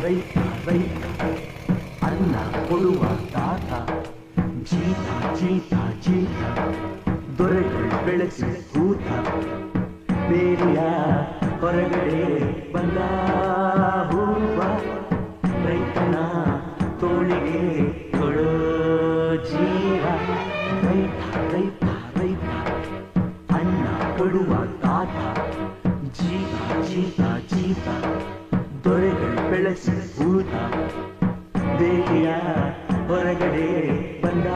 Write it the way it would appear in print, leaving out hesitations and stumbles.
ರೈತ ರೈತ ಅನ್ನ ಕೊಡುವ ತಾತ ಜೀತ ಜೀತ ಜೀತ ದೊರೆಗಳು ಬೆಳೆಸಿ ಕೂತ ಬೇರಿಯ ಹೊರಗಡೆ ಬಂದ ಹೂವ ರೈತನ ತೋಳಿಗೆ ಕೊಡೋ ಜೀವ ರೈತ ರೈತ ರೈತ ಅನ್ನ ಕೊಡುವ ತಾತ ಜೀತ ಜೀತ ಜೀತ ದೊರೆಗಳು ಬೆಳೆಸಿ ಕೂತ ಬೇರಿಯ ಹೊರಗಡೆ ಬಂದ